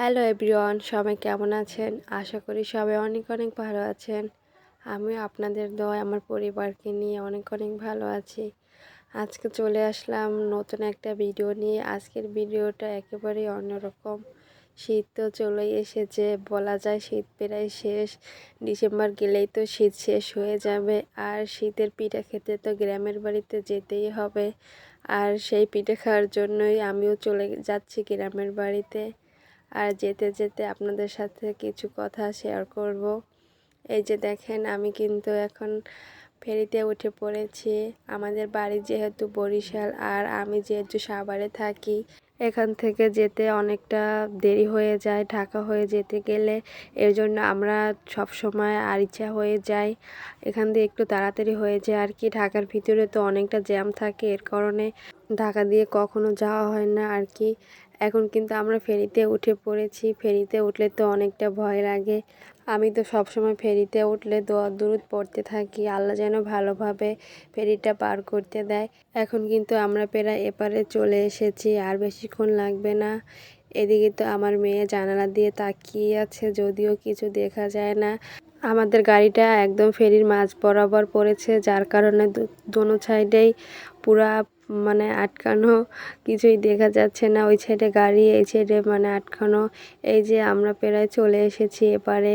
Hello everyone, সবাই কেমন আছেন? আশা করি সবাই অনেক অনেক ভালো আছেন। আমিও আপনাদের দোয়ায় আমার পরিবারকে নিয়ে অনেক অনেক ভালো আছি। আজকে চলে আসলাম নতুন একটা ভিডিও নিয়ে। আজকের ভিডিওটা একেবারেই অন্যরকম। শীত তো চলেই এসেছে, বলা যায় শীত প্রায় শেষ। ডিসেম্বর গেলেই তো শীত শেষ হয়ে যাবে। আর শীতের পিঠা খেতে তো গ্রামের বাড়িতে যেতেই হবে। আর সেই পিঠা খাওয়ার জন্যই আমিও চলে যাচ্ছি গ্রামের বাড়িতে। আর যেতে যেতে আপনাদের সাথে কিছু কথা শেয়ার করব। এই যে দেখেন, আমি কিন্তু এখন ফেরিতে উঠে পড়েছি। আমাদের বাড়ি যেহেতু বরিশাল আর আমি যেহেতু সাভারে থাকি, এখান থেকে যেতে অনেকটা দেরি হয়ে যায় ঢাকা হয়ে যেতে গেলে। এর জন্য আমরা সব সময় আরিচা হয়ে যাই। এখান দিয়ে একটু তাড়াতাড়ি হয়ে যায় আর কি। ঢাকার ভিতরে তো অনেকটা জ্যাম থাকে, এর কারণে ঢাকা দিয়ে কখনো যাওয়া হয় না আর কি। এখন কিন্তু আমরা ফেরিতে উঠে পড়েছি। ফেরিতে উঠলে তো অনেকটা ভয় লাগে। আমি তো সবসময় ফেরিতে উঠলে দোয়া দুরুদ পড়তে থাকি, আল্লাহ যেন ভালোভাবে ফেরিটা পার করতে দেয়। এখন কিন্তু আমরা প্রায় এপারে চলে এসেছি, আর বেশিক্ষণ লাগবে না। এদিকে তো আমার মেয়ে জানালা দিয়ে তাকিয়ে আছে, যদিও কিছু দেখা যায় না। আমাদের গাড়িটা একদম ফেরির মাঝ বরাবর পড়েছে, যার কারণে দোনো সাইডেই পুরা আটকানো, কিছুই দেখা যাচ্ছে না। ওই সাইডে গাড়ি, এই সাইডে আটকানো। এই যে আমরা প্রায় চলে এসেছি এপারে।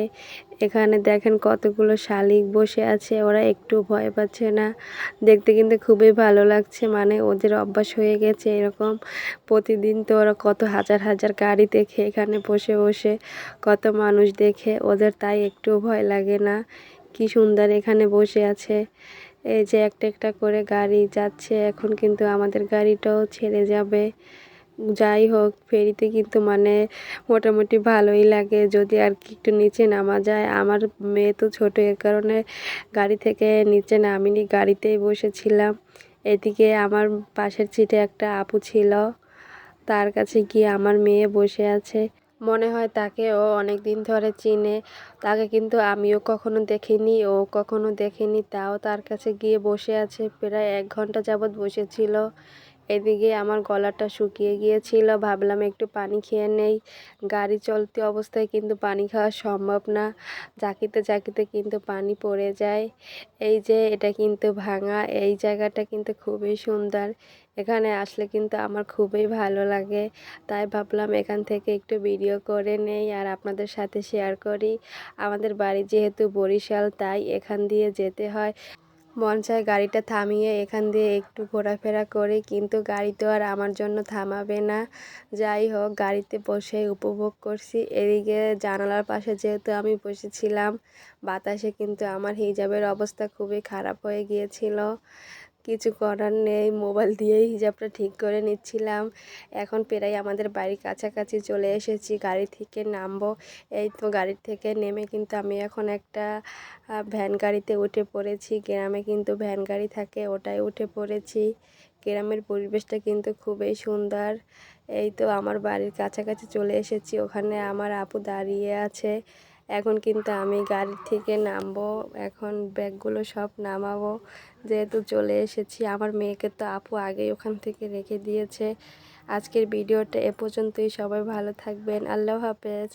এখানে দেখেন কতগুলো শালিক বসে আছে, ওরা একটু ভয় পাচ্ছে না। দেখতে কিন্তু খুবই ভালো লাগছে, ওদের অভ্যাস হয়ে গেছে এরকম। প্রতিদিন তো ওরা কত হাজার হাজার গাড়ি দেখে এখানে বসে বসে, কত মানুষ দেখে, ওদের তাই একটু ভয় লাগে না। কি সুন্দর এখানে বসে আছে। এই যে একটা একটা করে গাড়ি যাচ্ছে, এখন কিন্তু আমাদের গাড়িটাও ছেড়ে যাবে। যাই হোক, ফেরিতে কিন্তু মোটামুটি ভালোই লাগে, যদি আর কি একটু নিচে নামা যায়। আমার মেয়ে তো ছোট, এর কারণে গাড়ি থেকে নিচে নামিনি, গাড়িতেই বসেছিলাম। এদিকে আমার পাশের সিটে একটা আপু ছিল, তার কাছে গিয়ে আমার মেয়ে বসে আছে। মনে হয় তাকে ও অনেক দিন ধরে চিনে। তাকে কিন্তু আমিও কখনো দেখিনি, ও কখনো দেখেনি, তাও তার কাছে গিয়ে বসে আছে। প্রায় 1 ঘন্টা যাবৎ বসেছিল। এদিকে আমার গলাটা শুকিয়ে গিয়েছিল, ভাবলাম একটু পানি খেয়ে নেই। গাড়ি চলতি অবস্থায় কিন্তু পানি খাওয়া সম্ভব না, জাকিতে জাকিতে কিন্তু পানি পড়ে যায়। এই যে এটা কিন্তু ভাঙা, এই জায়গাটা কিন্তু খুবই সুন্দর। এখানে আসলে কিন্তু আমার খুবই ভালো লাগে, তাই ভাবলাম এখান থেকে একটু ভিডিও করে নেই আর আপনাদের সাথে শেয়ার করি। আমাদের বাড়ি যেহেতু বরিশাল, তাই এখান দিয়ে যেতে হয়। মন চায় গাড়িটা থামিয়ে এখান দিয়ে একটু ঘোরাফেরা করি, কিন্তু গাড়ি তো আর আমার জন্য থামাবে না। যাই হোক, গাড়িতে বসে উপভোগ করছি। এদিকে জানালার পাশে যেহেতু আমি বসেছিলাম, বাতাসে কিন্তু আমার হিজাবের অবস্থা খুবই খারাপ হয়ে গিয়েছিল। কিছু করার নেই, মোবাইল দিয়েই হিজাবটা ঠিক করে নিচ্ছিলাম। এখন প্রায় আমাদের বাড়ির কাছাকাছি চলে এসেছি, গাড়ি থেকে নামবো। এই তো গাড়ি থেকে নেমে কিন্তু আমি এখন একটা ভ্যান গাড়িতে উঠে পড়েছি। গ্রামে কিন্তু ভ্যান গাড়ি থাকে, ওটাই উঠে পড়েছি। গ্রামের পরিবেশটা কিন্তু খুবই সুন্দর। এই তো আমার বাড়ির কাছাকাছি চলে এসেছি, ওখানে আমার আপু দাঁড়িয়ে আছে। এখন কিন্তু আমি গাড়ি থেকে নামবো, এখন ব্যাগগুলো সব নামাবো, যেহেতু চলে এসেছি। আমার মেয়েকে তো আপু আগেই ওখান থেকে রেখে দিয়েছে। আজকের ভিডিওটা এ পর্যন্তই। সবাই ভালো থাকবেন। আল্লাহ হাফেজ।